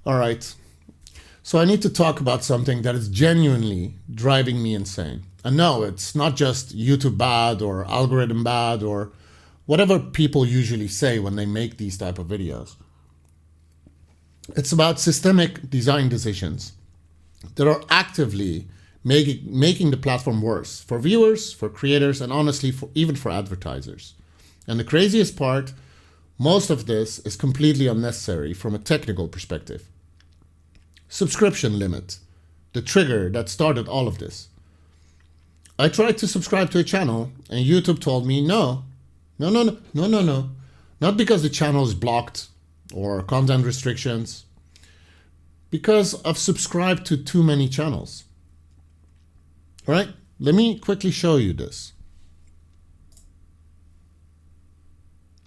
All right. So I need to talk about something that is genuinely driving me insane. And no, it's not just YouTube bad or algorithm bad or whatever people usually say when they make these type of videos. It's about systemic design decisions that are actively making the platform worse for viewers, for creators, and honestly, even for advertisers. And the craziest part, most of this is completely unnecessary from a technical perspective. Subscription limit, the trigger that started all of this. I tried to subscribe to a channel and YouTube told me no. Not because the channel is blocked or content restrictions, because I've subscribed to too many channels. All right, let me quickly show you this.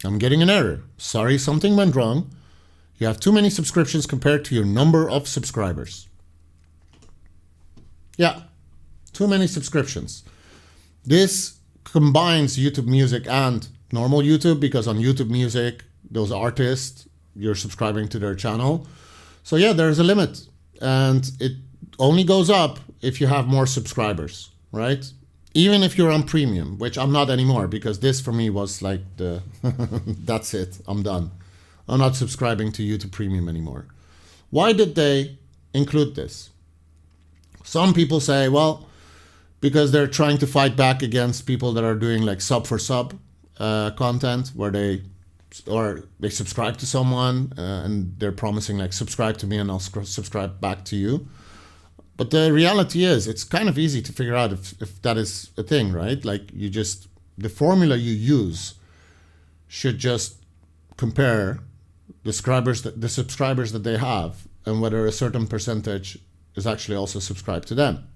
I'm getting an error. Sorry, something went wrong. You have too many subscriptions compared to your number of subscribers. Yeah, too many subscriptions. This combines YouTube Music and normal YouTube, because on YouTube Music, those artists, you're subscribing to their channel. So yeah, there's a limit, and it only goes up if you have more subscribers, right? Even if you're on premium, which I'm not anymore, because this for me was like the, that's it, I'm done. I'm not subscribing to YouTube Premium anymore. Why did they include this? Some people say, well, because they're trying to fight back against people that are doing like sub for sub content, where they subscribe to someone and they're promising like, subscribe to me and I'll subscribe back to you. But the reality is, it's kind of easy to figure out if that is a thing, right? Like the formula you use should just compare the subscribers that they have and whether a certain percentage is actually also subscribed to them,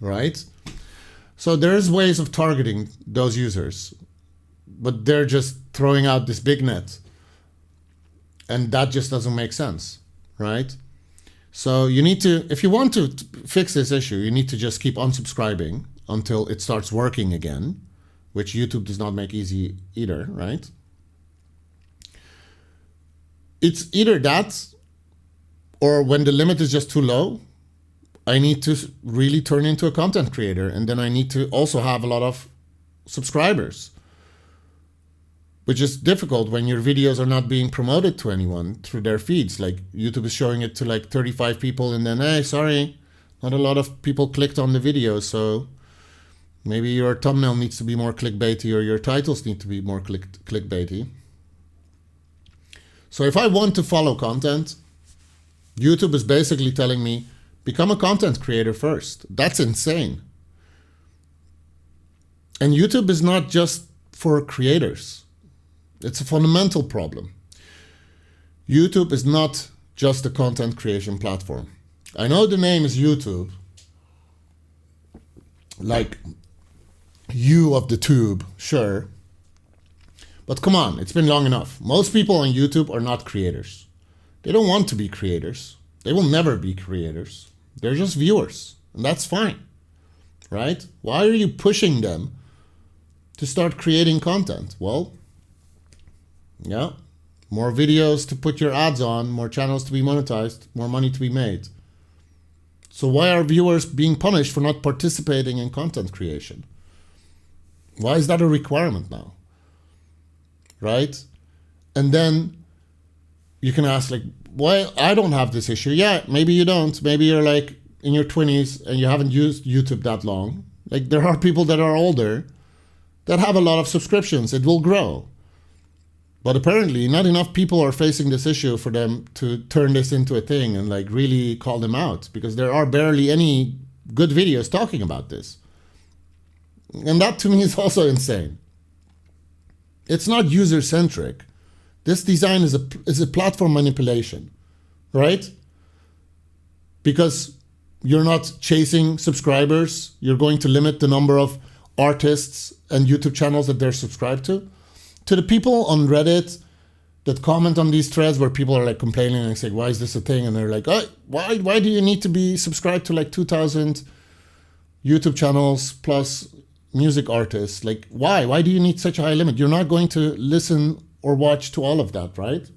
right? So there's ways of targeting those users, but they're just throwing out this big net, and that just doesn't make sense, right? So you need to, if you want to fix this issue, you need to just keep unsubscribing until it starts working again, which YouTube does not make easy either, right? It's either that, or when the limit is just too low, I need to really turn into a content creator, and then I need to also have a lot of subscribers, which is difficult when your videos are not being promoted to anyone through their feeds. Like YouTube is showing it to like 35 people, and then, hey, sorry, not a lot of people clicked on the video, so maybe your thumbnail needs to be more clickbaity, or your titles need to be more clickbaity. So if I want to follow content, YouTube is basically telling me, become a content creator first. That's insane. And YouTube is not just for creators. It's a fundamental problem. YouTube is not just a content creation platform. I know the name is YouTube, like you of the tube, sure. But come on, it's been long enough. Most people on YouTube are not creators. They don't want to be creators. They will never be creators. They're just viewers, and that's fine, right? Why are you pushing them to start creating content? Well, yeah, more videos to put your ads on, more channels to be monetized, more money to be made. So why are viewers being punished for not participating in content creation? Why is that a requirement now? Right? And then you can ask, like, why I don't have this issue? Yeah, maybe you don't. Maybe you're like in your 20s and you haven't used YouTube that long. Like, there are people that are older that have a lot of subscriptions. It will grow. But apparently not enough people are facing this issue for them to turn this into a thing and like really call them out, because there are barely any good videos talking about this. And that to me is also insane. It's not user-centric. This design is a platform manipulation, right? Because you're not chasing subscribers. You're going to limit the number of artists and YouTube channels that they're subscribed to. To the people on Reddit that comment on these threads where people are like complaining and saying, why is this a thing? And they're like, oh, why do you need to be subscribed to like 2,000 YouTube channels plus music artists? Like, why? Why do you need such a high limit? You're not going to listen or watch to all of that, right?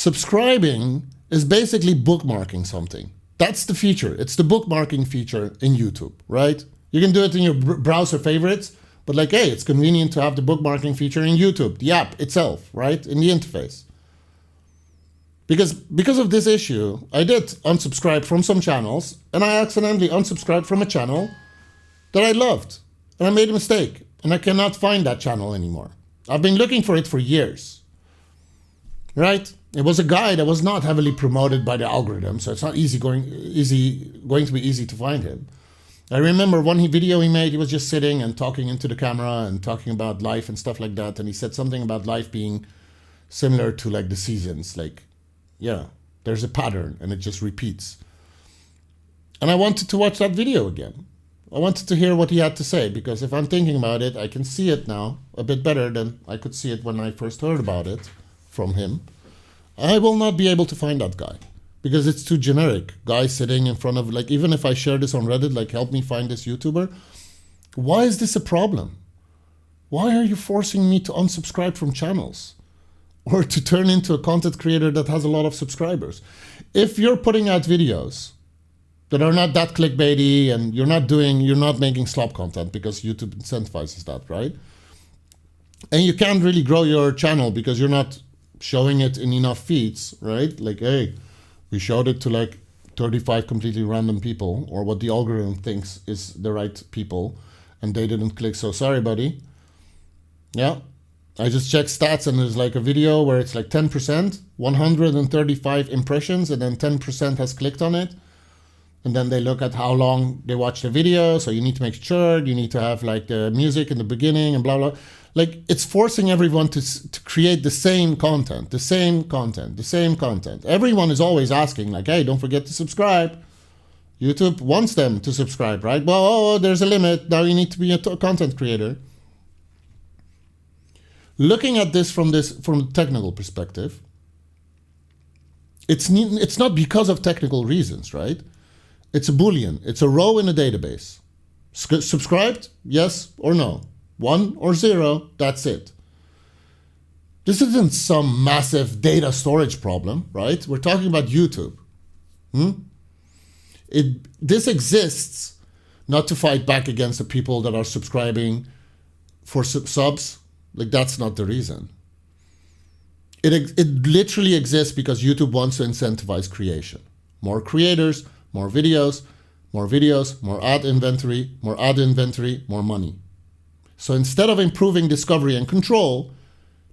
Subscribing is basically bookmarking something. That's the feature. It's the bookmarking feature in YouTube, right? You can do it in your browser favorites, but like, hey, it's convenient to have the bookmarking feature in YouTube, the app itself, right? In the interface. Because of this issue, I did unsubscribe from some channels, and I accidentally unsubscribed from a channel that I loved. And I made a mistake, and I cannot find that channel anymore. I've been looking for it for years, right? It was a guy that was not heavily promoted by the algorithm, so it's not going to be easy to find him. I remember one video he made, he was just sitting and talking into the camera and talking about life and stuff like that, and he said something about life being similar to like the seasons, like, yeah, there's a pattern and it just repeats. And I wanted to watch that video again. I wanted to hear what he had to say, because if I'm thinking about it, I can see it now a bit better than I could see it when I first heard about it from him. I will not be able to find that guy because it's too generic. Guy sitting in front of, like, even if I share this on Reddit, like, help me find this YouTuber. Why is this a problem? Why are you forcing me to unsubscribe from channels or to turn into a content creator that has a lot of subscribers? If you're putting out videos that are not that clickbaity and you're not making slop content because YouTube incentivizes that, right? And you can't really grow your channel because you're not showing it in enough feeds, right? Like, hey, we showed it to like 35 completely random people, or what the algorithm thinks is the right people, and they didn't click, so sorry, buddy. Yeah, I just checked stats and there's like a video where it's like 10%, 135 impressions, and then 10% has clicked on it. And then they look at how long they watch the video. So you need to make sure, you need to have like the music in the beginning and blah, blah. Like, it's forcing everyone to create the same content. Everyone is always asking like, hey, don't forget to subscribe. YouTube wants them to subscribe, right? Well, there's a limit. Now you need to be a content creator. Looking at this from a technical perspective, it's not because of technical reasons, right? It's a Boolean. It's a row in a database. Subscribed? Yes or no. 1 or 0. That's it. This isn't some massive data storage problem, right? We're talking about YouTube. This exists not to fight back against the people that are subscribing for subs. Like, that's not the reason. It literally exists because YouTube wants to incentivize creation. More creators, more videos, more ad inventory, more money. So instead of improving discovery and control,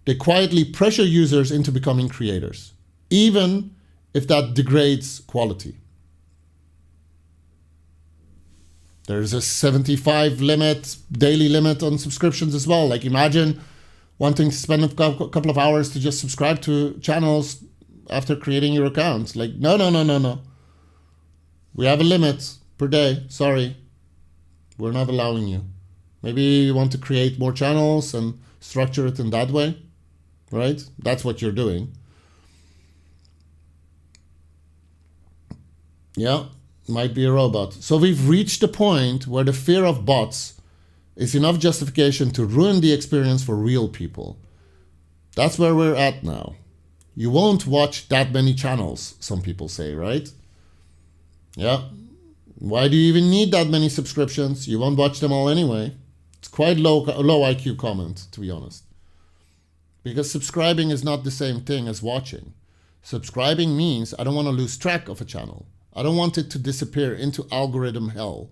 they quietly pressure users into becoming creators, even if that degrades quality. There's a 75 daily limit on subscriptions as well. Like, imagine wanting to spend a couple of hours to just subscribe to channels after creating your account. Like, no. We have a limit per day. Sorry. We're not allowing you. Maybe you want to create more channels and structure it in that way, right? That's what you're doing. Yeah, might be a robot. So we've reached a point where the fear of bots is enough justification to ruin the experience for real people. That's where we're at now. You won't watch that many channels, some people say, right? Yeah. Why do you even need that many subscriptions? You won't watch them all anyway. It's quite low IQ comment, to be honest. Because subscribing is not the same thing as watching. Subscribing means I don't want to lose track of a channel. I don't want it to disappear into algorithm hell.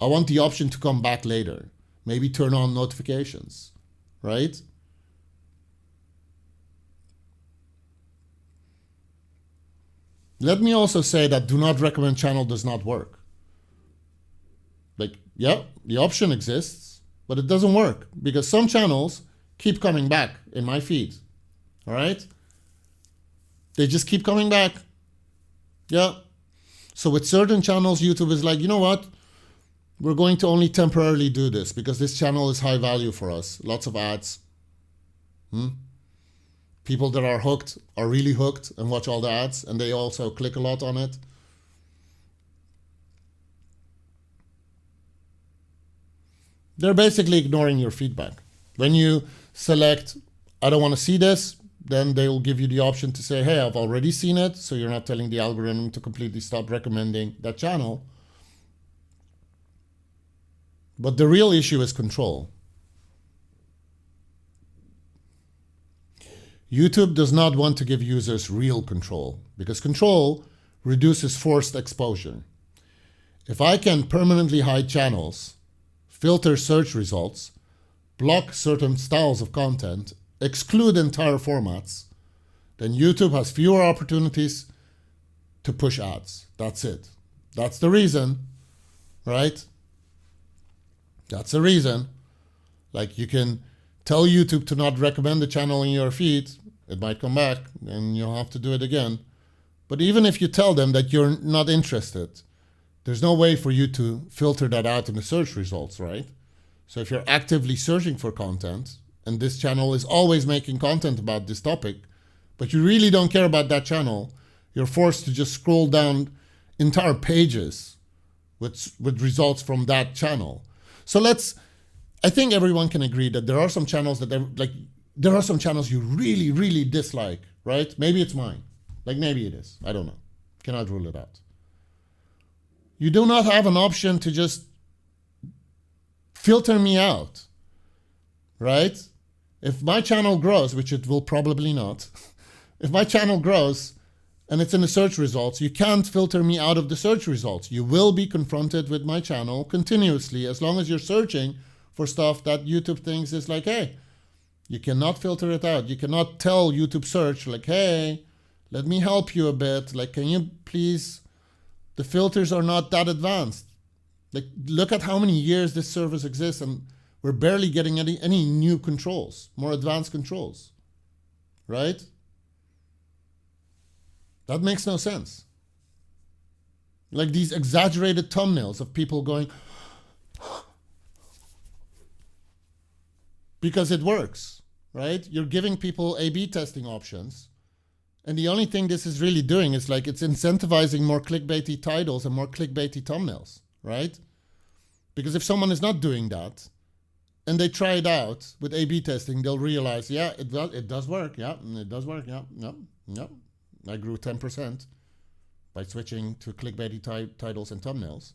I want the option to come back later. Maybe turn on notifications, right? Let me also say that do not recommend channel does not work. Like, yeah, the option exists, but it doesn't work because some channels keep coming back in my feed. All right? They just keep coming back. Yeah. So with certain channels, YouTube is like, you know what? We're going to only temporarily do this because this channel is high value for us. Lots of ads. People that are hooked are really hooked and watch all the ads, and they also click a lot on it. They're basically ignoring your feedback. When you select, I don't want to see this, then they'll give you the option to say, hey, I've already seen it, so you're not telling the algorithm to completely stop recommending that channel. But the real issue is control. YouTube does not want to give users real control because control reduces forced exposure. If I can permanently hide channels, filter search results, block certain styles of content, exclude entire formats, then YouTube has fewer opportunities to push ads. That's it. That's the reason, right? That's the reason. Like, you can tell YouTube to not recommend the channel in your feed. It might come back and you'll have to do it again. But even if you tell them that you're not interested, there's no way for you to filter that out in the search results, right? So if you're actively searching for content and this channel is always making content about this topic, but you really don't care about that channel, you're forced to just scroll down entire pages with results from that channel. So I think everyone can agree that there are some channels there are some channels you really, really dislike, right? Maybe it's mine. Like, maybe it is. I don't know. Cannot rule it out. You do not have an option to just filter me out, right? If my channel grows, which it will probably not, if my channel grows and it's in the search results, you can't filter me out of the search results. You will be confronted with my channel continuously as long as you're searching for stuff that YouTube thinks is like, hey, you cannot filter it out. You cannot tell YouTube search like, hey, let me help you a bit. Like, can you please, the filters are not that advanced. Like, look at how many years this service exists and we're barely getting any new controls, more advanced controls, right? That makes no sense. Like these exaggerated thumbnails of people going, because it works, right? You're giving people A/B testing options. And the only thing this is really doing is like it's incentivizing more clickbaity titles and more clickbaity thumbnails, right? Because if someone is not doing that and they try it out with A/B testing, they'll realize, yeah, it does work. Yeah, it does work. Yeah, yep. I grew 10% by switching to clickbaity titles and thumbnails.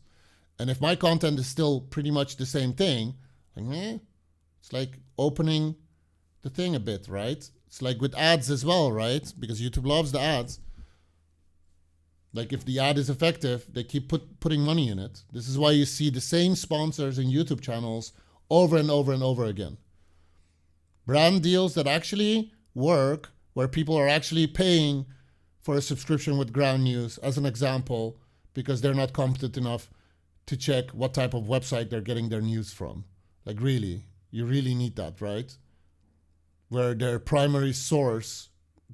And if my content is still pretty much the same thing, like, it's like opening the thing a bit, right? It's like with ads as well, right? Because YouTube loves the ads. Like if the ad is effective, they keep putting money in it. This is why you see the same sponsors in YouTube channels over and over and over again. Brand deals that actually work, where people are actually paying for a subscription with Ground News, as an example, because they're not competent enough to check what type of website they're getting their news from. Like really, you really need that, right? Where their primary source,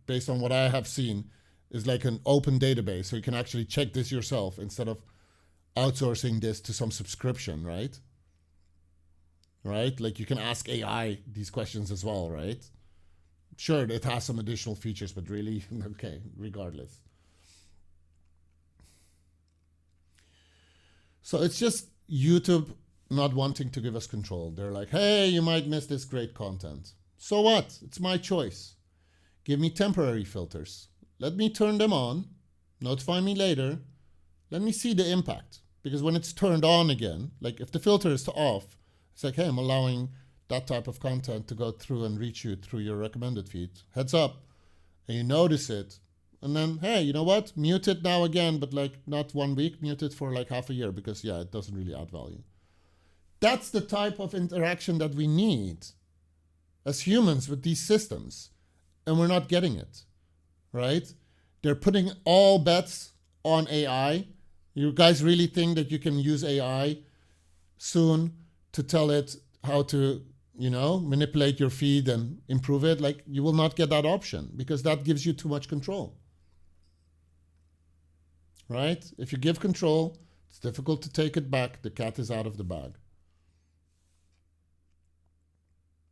based on what I have seen, is like an open database. So you can actually check this yourself instead of outsourcing this to some subscription, right? Right? Like you can ask AI these questions as well, right? Sure, it has some additional features, but really, okay, regardless. So it's just YouTube not wanting to give us control. They're like, hey, you might miss this great content. So what? It's my choice. Give me temporary filters. Let me turn them on. Notify me later. Let me see the impact. Because when it's turned on again, like if the filter is off, it's like, hey, I'm allowing that type of content to go through and reach you through your recommended feed. Heads up. And you notice it. And then, hey, you know what? Mute it now again, but like not 1 week. Mute it for like half a year because, yeah, it doesn't really add value. That's the type of interaction that we need as humans with these systems. And we're not getting it, right? They're putting all bets on AI. You guys really think that you can use AI soon to tell it how to, manipulate your feed and improve it? Like, you will not get that option because that gives you too much control, right? If you give control, it's difficult to take it back. The cat is out of the bag.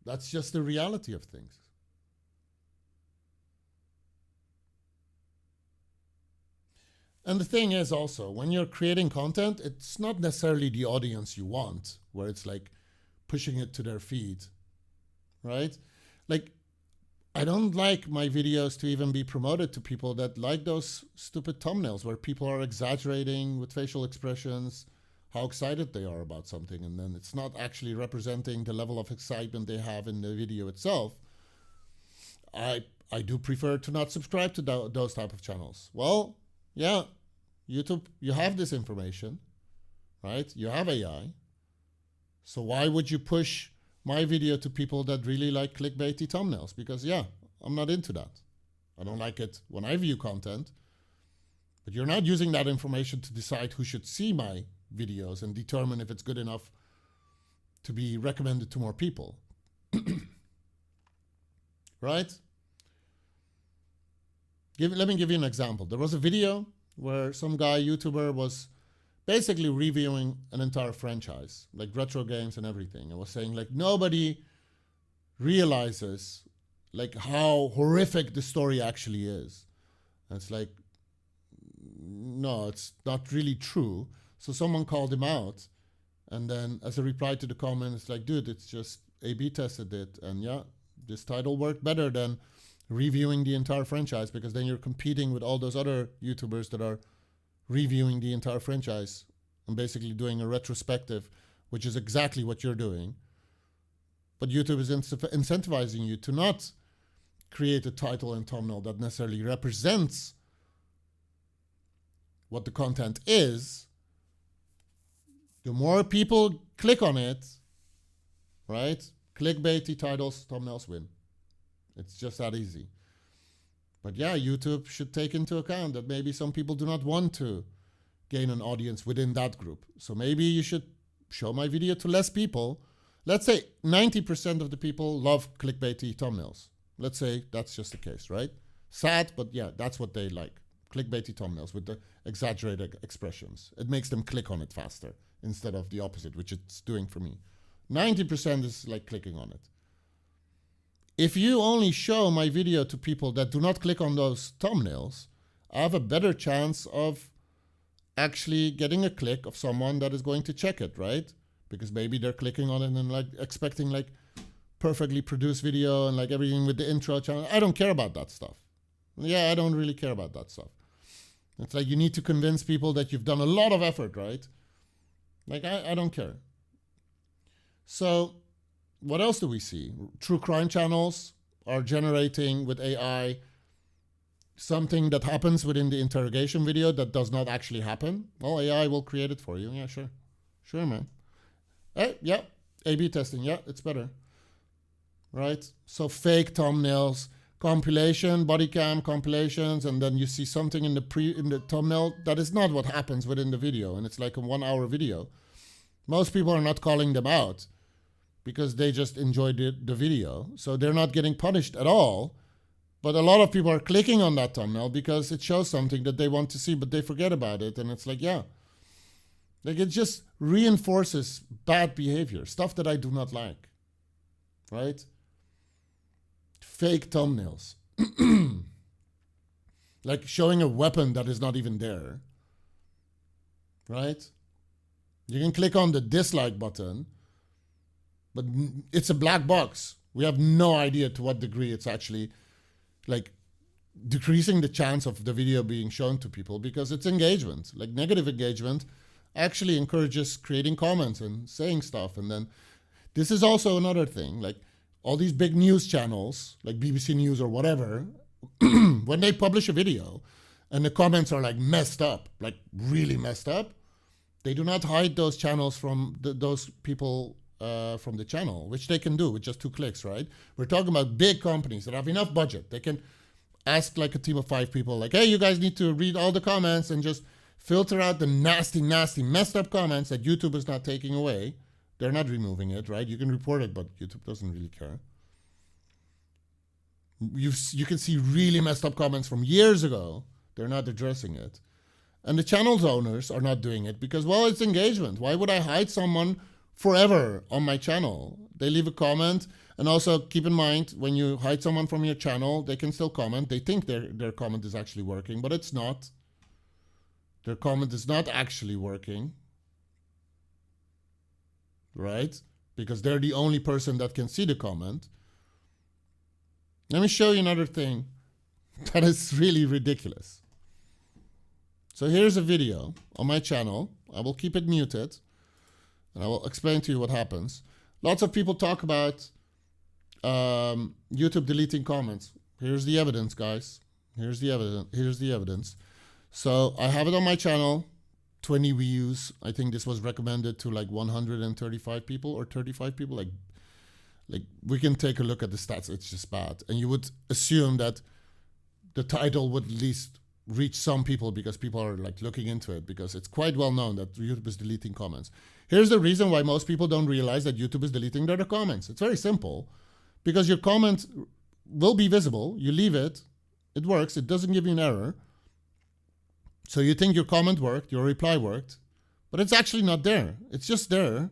That's just the reality of things. And the thing is also, when you're creating content, it's not necessarily the audience you want, where it's like pushing it to their feed, right? Like, I don't like my videos to even be promoted to people that like those stupid thumbnails where people are exaggerating with facial expressions how excited they are about something, and then it's not actually representing the level of excitement they have in the video itself. I do prefer to not subscribe to those type of channels. Well, yeah, YouTube, you have this information, right? You have AI. So why would you push my video to people that really like clickbaity thumbnails? Because yeah, I'm not into that. I don't like it when I view content, but you're not using that information to decide who should see my videos and determine if it's good enough to be recommended to more people. Right? Let me give you an example. There was a video where some guy, YouTuber, was basically reviewing an entire franchise, like retro games and everything. And was saying like nobody realizes like how horrific the story actually is. And it's like, no, it's not really true. So someone called him out, and then as a reply to the comment, it's like, dude, it's just A/B tested it, and yeah, this title worked better than reviewing the entire franchise, because then you're competing with all those other YouTubers that are reviewing the entire franchise and basically doing a retrospective, which is exactly what you're doing. But YouTube is incentivizing you to not create a title and thumbnail that necessarily represents what the content is. The more people click on it, right? Clickbaity titles, thumbnails win. It's just that easy. But yeah, YouTube should take into account that maybe some people do not want to gain an audience within that group. So maybe you should show my video to less people. Let's say 90% of the people love clickbaity thumbnails. Let's say that's just the case, right? Sad, but yeah, that's what they like. Clickbaity thumbnails with the exaggerated expressions. It makes them click on it faster instead of the opposite, which it's doing for me. 90% is like clicking on it. If you only show my video to people that do not click on those thumbnails, I have a better chance of actually getting a click of someone that is going to check it, right? Because maybe they're clicking on it and like expecting like perfectly produced video and like everything with the intro channel. I don't care about that stuff. Yeah, I don't really care about that stuff. It's like you need to convince people that you've done a lot of effort, right? Like I don't care. So what else do we see? True crime channels are generating with AI something that happens within the interrogation video that does not actually happen. Well, AI will create it for you. Yeah, sure. Sure, man. Hey, yeah, A/B testing. Yeah, it's better. Right? So fake thumbnails, compilation, body cam compilations, and then you see something in the thumbnail that is not what happens within the video, and it's like a 1 hour video. Most people are not calling them out because they just enjoyed the video. So they're not getting punished at all. But a lot of people are clicking on that thumbnail because it shows something that they want to see, but they forget about it. And it's like, yeah. Like it just reinforces bad behavior, stuff that I do not like. Right? Fake thumbnails. Like showing a weapon that is not even there. Right? You can click on the dislike button, but it's a black box. We have no idea to what degree it's actually like decreasing the chance of the video being shown to people, because it's engagement. Like negative engagement actually encourages creating comments and saying stuff. And then this is also another thing, like all these big news channels like BBC News or whatever, when they publish a video and the comments are like messed up, like really messed up, they do not hide those channels from those people from the channel, which they can do with just 2 clicks, right? We're talking about big companies that have enough budget. They can ask like a team of 5 people, like, hey, you guys need to read all the comments and just filter out the nasty, nasty, messed up comments that YouTube is not taking away. They're not removing it, right? You can report it, but YouTube doesn't really care. You can see really messed up comments from years ago. They're not addressing it. And the channel's owners are not doing it because, well, it's engagement. Why would I hide someone forever on my channel? They leave a comment. And also keep in mind, when you hide someone from your channel, they can still comment. They think their comment is actually working, but it's not. Their comment is not actually working. Right? Because they're the only person that can see the comment. Let me show you another thing that is really ridiculous. So here's a video on my channel. I will keep it muted and I will explain to you what happens. Lots of people talk about YouTube deleting comments. Here's the evidence, guys. Here's the evidence. So I have it on my channel, 20 views. I think this was recommended to like 135 people or 35 people. Like we can take a look at the stats. It's just bad. And you would assume that the title would at least reach some people because people are like looking into it, because it's quite well known that YouTube is deleting comments. Here's the reason why most people don't realize that YouTube is deleting their comments. It's very simple. Because your comment will be visible. You leave it. It works. It doesn't give you an error. So you think your comment worked, your reply worked, but it's actually not there. It's just there,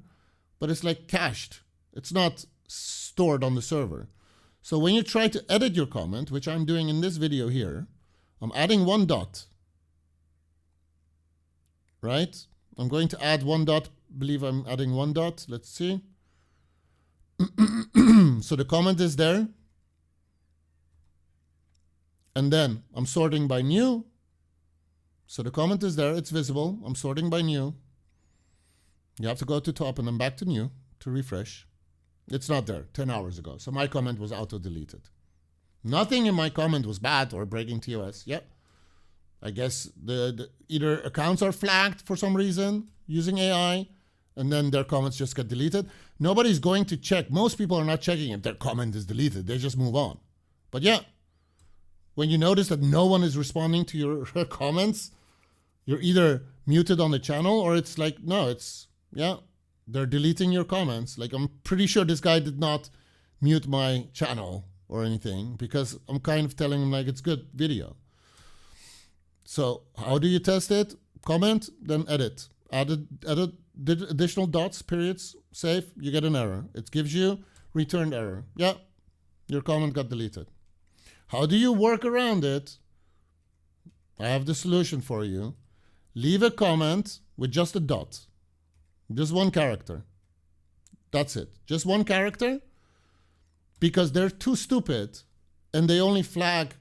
but it's like cached. It's not stored on the server. So when you try to edit your comment, which I'm doing in this video here, I'm adding one dot, right? I'm going to add one dot. I believe I'm adding one dot. Let's see. So the comment is there. And then I'm sorting by new. So the comment is there. It's visible. I'm sorting by new. You have to go to top and then back to new to refresh. It's not there 10 hours ago. So my comment was auto-deleted. Nothing in my comment was bad or breaking TOS. Yep. I guess the either accounts are flagged for some reason using AI, and then their comments just get deleted. Nobody's going to check. Most people are not checking if their comment is deleted. They just move on. But yeah, when you notice that no one is responding to your comments, you're either muted on the channel or it's like, no, it's, yeah, they're deleting your comments. Like, I'm pretty sure this guy did not mute my channel or anything, because I'm kind of telling him like it's good video. So how do you test it? Comment, then edit. Add additional dots, periods, save, you get an error. It gives you returned error. Yeah, your comment got deleted. How do you work around it? I have the solution for you. Leave a comment with just a dot. Just one character. That's it. Just one character, because they're too stupid and they only flag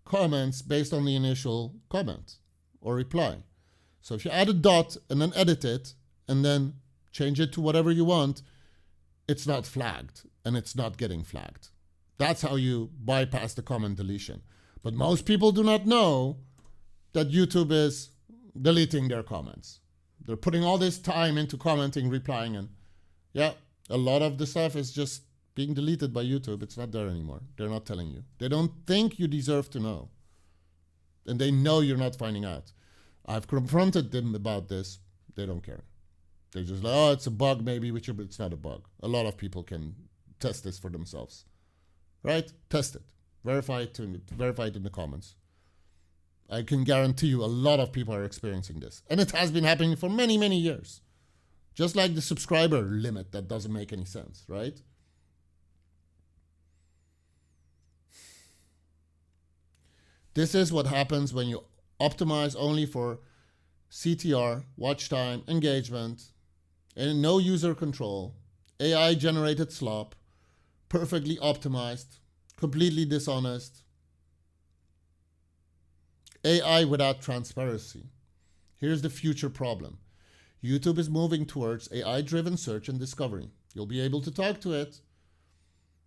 comments based on the initial comment or reply. So if you add a dot and then edit it and then change it to whatever you want, it's not flagged and it's not getting flagged. That's how you bypass the comment deletion. But most people do not know that YouTube is deleting their comments. They're putting all this time into commenting, replying, and yeah, a lot of the stuff is just being deleted by YouTube. It's not there anymore. They're not telling you. They don't think you deserve to know. And they know you're not finding out. I've confronted them about this. They don't care. They're just like, oh, it's a bug maybe, which it's not a bug. A lot of people can test this for themselves. Right? Test it. Verify it in the comments. I can guarantee you a lot of people are experiencing this. And it has been happening for many, many years. Just like the subscriber limit that doesn't make any sense, right? This is what happens when you optimize only for CTR, watch time, engagement, and no user control, AI-generated slop, perfectly optimized, completely dishonest, AI without transparency. Here's the future problem. YouTube is moving towards AI-driven search and discovery. You'll be able to talk to it,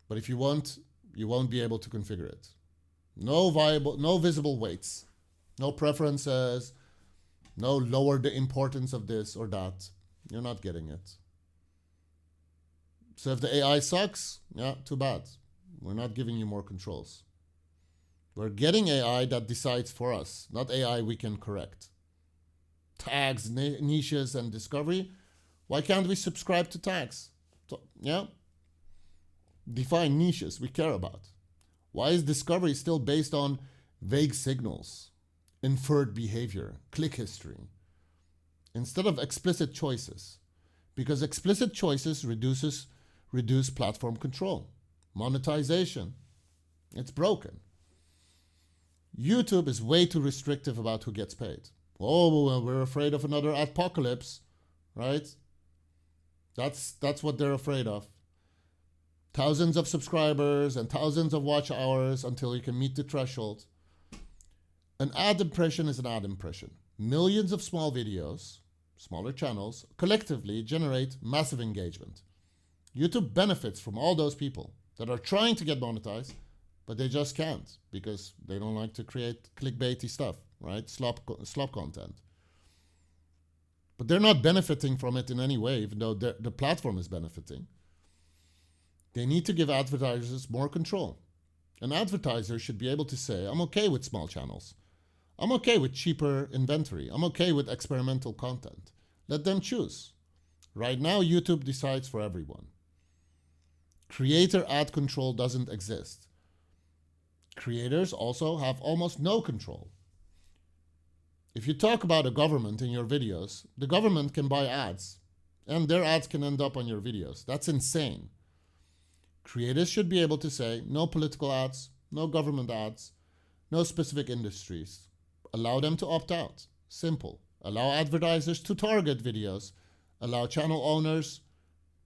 but if you want, you won't be able to configure it. No visible weights, no preferences, no lower the importance of this or that. You're not getting it. So if the AI sucks, yeah, too bad. We're not giving you more controls. We're getting AI that decides for us, not AI we can correct. Tags, niches, and discovery. Why can't we subscribe to tags? Yeah. Define niches we care about. Why is discovery still based on vague signals, inferred behavior, click history, instead of explicit choices? Because explicit choices reduce platform control. Monetization, it's broken. YouTube is way too restrictive about who gets paid. Oh, we're afraid of another apocalypse, right? That's what they're afraid of. thousands of subscribers and thousands of watch hours until you can meet the threshold. An ad impression is an ad impression. Millions of small videos, smaller channels, collectively generate massive engagement. YouTube benefits from all those people that are trying to get monetized, but they just can't because they don't like to create click-baity stuff, right? Slop content. But they're not benefiting from it in any way, even though the platform is benefiting. They need to give advertisers more control. An advertiser should be able to say, I'm okay with small channels. I'm okay with cheaper inventory. I'm okay with experimental content. Let them choose. Right now, YouTube decides for everyone. Creator ad control doesn't exist. Creators also have almost no control. If you talk about a government in your videos, the government can buy ads, and their ads can end up on your videos. That's insane. Creators should be able to say, no political ads, no government ads, no specific industries. Allow them to opt out. Simple. Allow advertisers to target videos. Allow channel owners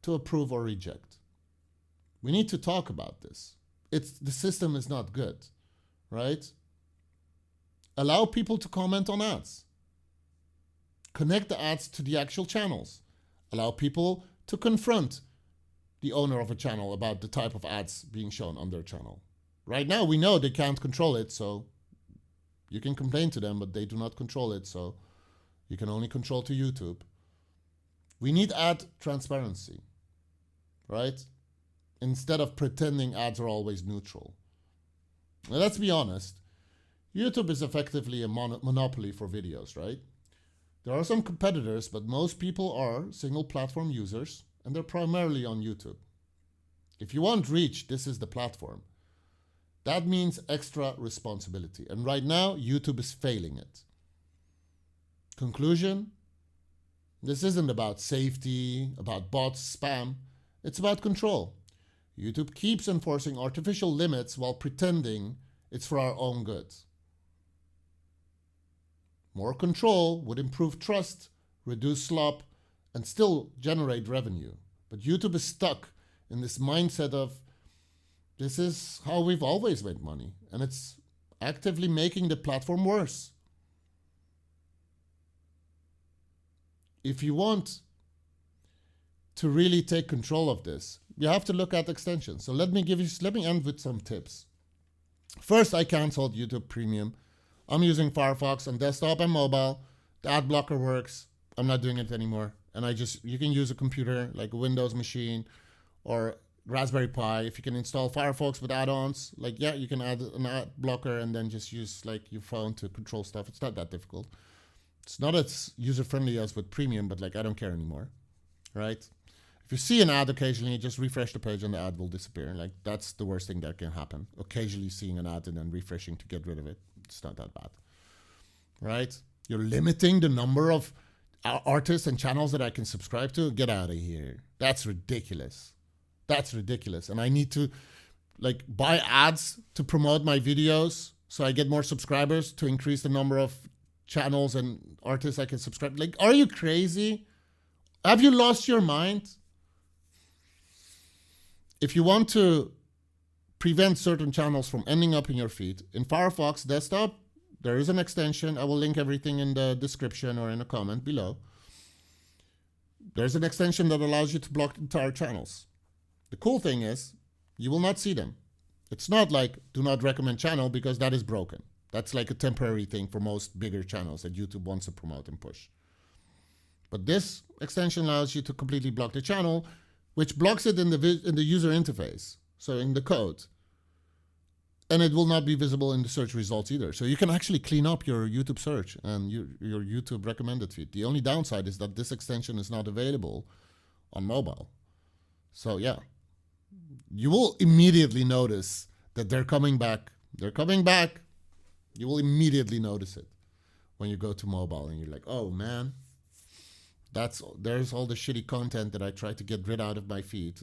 to approve or reject. We need to talk about this. The system is not good, right? Allow people to comment on ads. Connect the ads to the actual channels. Allow people to confront the owner of a channel about the type of ads being shown on their channel. Right now, we know they can't control it, so you can complain to them, but they do not control it, so you can only control to YouTube. We need ad transparency, right? Instead of pretending ads are always neutral. Now, let's be honest. YouTube is effectively a monopoly for videos, right? There are some competitors, but most people are single platform users, and they're primarily on YouTube. If you want reach, this is the platform. That means extra responsibility. And right now, YouTube is failing it. Conclusion? This isn't about safety, about bots, spam. It's about control. YouTube keeps enforcing artificial limits while pretending it's for our own good. More control would improve trust, reduce slop, and still generate revenue. But YouTube is stuck in this mindset of, this is how we've always made money. And it's actively making the platform worse. If you want to really take control of this, you have to look at extensions. So let me end with some tips. First, I canceled YouTube Premium. I'm using Firefox on desktop and mobile. The ad blocker works. I'm not doing it anymore. And you can use a computer like a Windows machine or Raspberry Pi. If you can install Firefox with add-ons, you can add an ad blocker and then just use your phone to control stuff. It's not that difficult. It's not as user-friendly as with Premium, but I don't care anymore, right? If you see an ad occasionally, just refresh the page and the ad will disappear. That's the worst thing that can happen. Occasionally seeing an ad and then refreshing to get rid of it. It's not that bad, right? You're limiting the number of artists and channels that I can subscribe to. Get out of here. That's ridiculous. That's ridiculous. And I need to buy ads to promote my videos so I get more subscribers to increase the number of channels and artists I can subscribe. Are you crazy? Have you lost your mind? If you want to prevent certain channels from ending up in your feed, in Firefox desktop, there is an extension. I will link everything in the description or in a comment below. There's an extension that allows you to block entire channels. The cool thing is, you will not see them. It's not do not recommend channel, because that is broken. That's a temporary thing for most bigger channels that YouTube wants to promote and push. But this extension allows you to completely block the channel, which blocks it in the user interface, so in the code. And it will not be visible in the search results either. So you can actually clean up your YouTube search and your YouTube recommended feed. The only downside is that this extension is not available on mobile. So yeah, you will immediately notice that they're coming back. They're coming back. You will immediately notice it when you go to mobile and you're like, oh man, there's all the shitty content that I try to get rid out of my feed.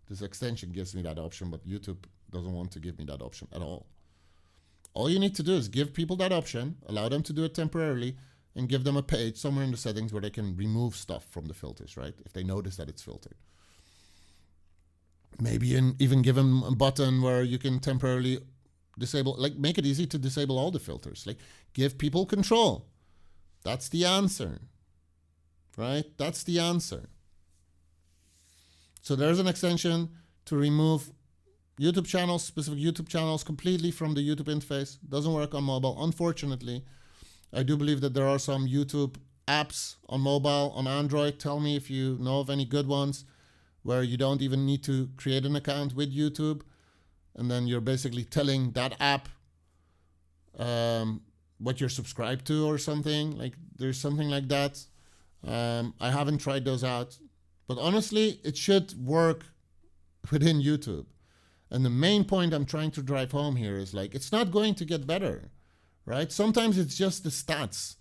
This extension gives me that option, but YouTube doesn't want to give me that option at all. All you need to do is give people that option, allow them to do it temporarily, and give them a page somewhere in the settings where they can remove stuff from the filters, right? If they notice that it's filtered. Maybe even give them a button where you can temporarily disable, like make it easy to disable all the filters. Like give people control. That's the answer, right? That's the answer. So there's an extension to remove YouTube channels, specific YouTube channels completely from the YouTube interface. Doesn't work on mobile, unfortunately. I do believe that there are some YouTube apps on mobile, on Android. Tell me if you know of any good ones where you don't even need to create an account with YouTube. And then you're basically telling that app what you're subscribed to or something. Like there's something like that. I haven't tried those out. But honestly, it should work within YouTube. And the main point I'm trying to drive home here is like, it's not going to get better, right? Sometimes it's just the stats,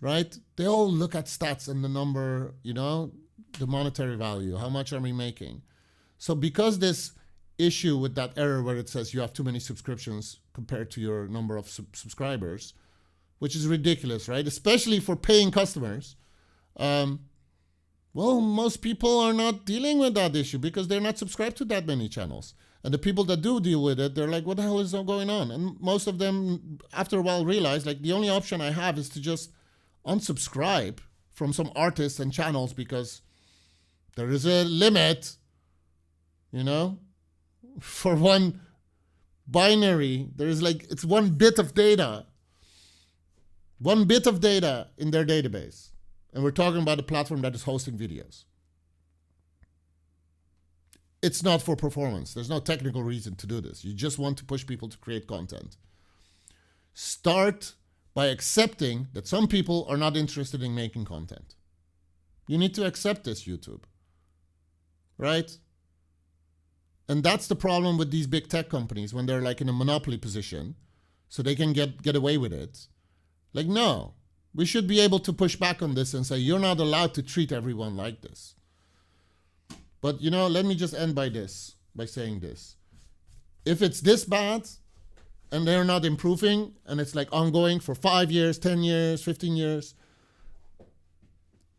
right? They all look at stats and the number, you know, the monetary value. How much are we making? So because this issue with that error where it says you have too many subscriptions compared to your number of subscribers, which is ridiculous, right? Especially for paying customers. Well, most people are not dealing with that issue because they're not subscribed to that many channels. And the people that do deal with it, they're like, what the hell is going on? And most of them, after a while, realize like the only option I have is to just unsubscribe from some artists and channels because there is a limit, you know, for one binary. There's like, it's 1 bit of data. 1 bit of data in their database. And we're talking about a platform that is hosting videos. It's not for performance. There's no technical reason to do this. You just want to push people to create content. Start by accepting that some people are not interested in making content. You need to accept this, YouTube. Right? And that's the problem with these big tech companies when they're like in a monopoly position so they can get away with it. Like, no. We should be able to push back on this and say, you're not allowed to treat everyone like this. But, you know, let me just end by saying this. If it's this bad and they're not improving and it's like ongoing for 5 years, 10 years, 15 years,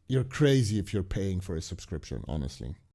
you're crazy if you're paying for a subscription, honestly.